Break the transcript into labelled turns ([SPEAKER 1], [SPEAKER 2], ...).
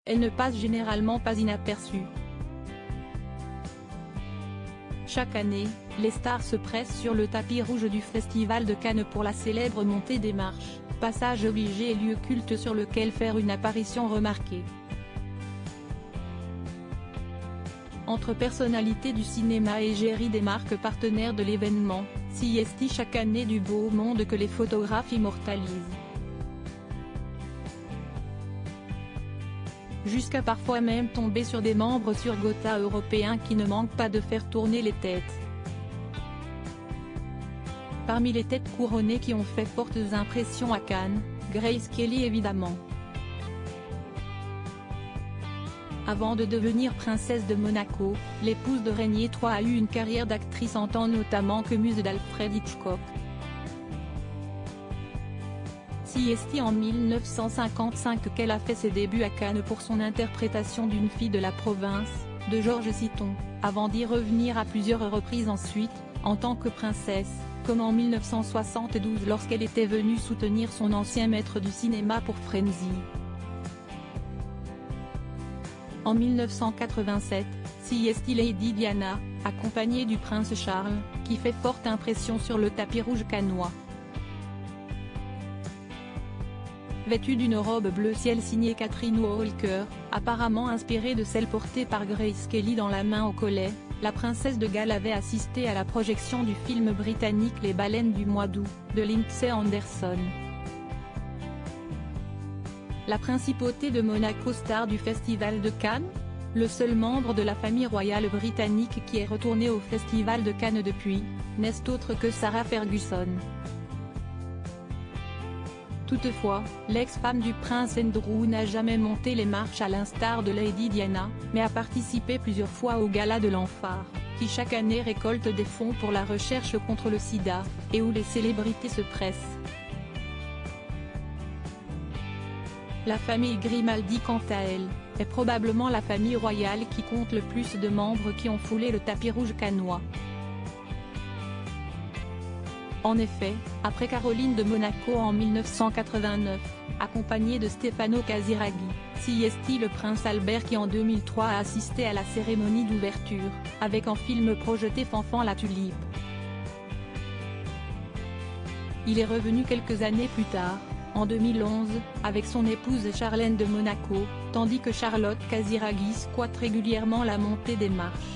[SPEAKER 1] elle ne passe généralement pas inaperçue. Chaque année, les stars se pressent sur le tapis rouge du Festival de Cannes pour la célèbre montée des marches, passage obligé et lieu culte sur lequel faire une apparition remarquée. Entre personnalités du cinéma et égérie des marques partenaires de l'événement, s'y estie chaque année du beau monde que les photographes immortalisent. Jusqu'à parfois même tomber sur des membres surgota européens qui ne manquent pas de faire tourner les têtes. Parmi les têtes couronnées qui ont fait fortes impressions à Cannes, Grace Kelly évidemment. Avant de devenir princesse de Monaco, l'épouse de Régnier III a eu une carrière d'actrice en tant notamment que muse d'Alfred Hitchcock. S'y estie en 1955 qu'elle a fait ses débuts à Cannes pour son interprétation d'une fille de la province, de Georges Siton, avant d'y revenir à plusieurs reprises ensuite, en tant que princesse, comme en 1972 lorsqu'elle était venue soutenir son ancien maître du cinéma pour Frenzy. En 1987, s'y estie Lady Diana, accompagnée du prince Charles, qui fait forte impression sur le tapis rouge cannois. Vêtue d'une robe bleu ciel signée Catherine Walker, apparemment inspirée de celle portée par Grace Kelly dans La main au collet, la princesse de Galles avait assisté à la projection du film britannique Les baleines du mois d'août, de Lindsay Anderson. La principauté de Monaco, star du Festival de Cannes? Le seul membre de la famille royale britannique qui est retourné au Festival de Cannes depuis, n'est autre que Sarah Ferguson. Toutefois, l'ex-femme du prince Andrew n'a jamais monté les marches à l'instar de Lady Diana, mais a participé plusieurs fois au Gala de l'Enfant, qui chaque année récolte des fonds pour la recherche contre le sida, et où les célébrités se pressent. La famille Grimaldi quant à elle, est probablement la famille royale qui compte le plus de membres qui ont foulé le tapis rouge cannois. En effet, après Caroline de Monaco en 1989, accompagnée de Stefano Casiraghi, s'y estie le prince Albert qui en 2003 a assisté à la cérémonie d'ouverture, avec en film projeté Fanfan la tulipe. Il est revenu quelques années plus tard, en 2011, avec son épouse Charlène de Monaco, tandis que Charlotte Casiraghi squatte régulièrement la montée des marches.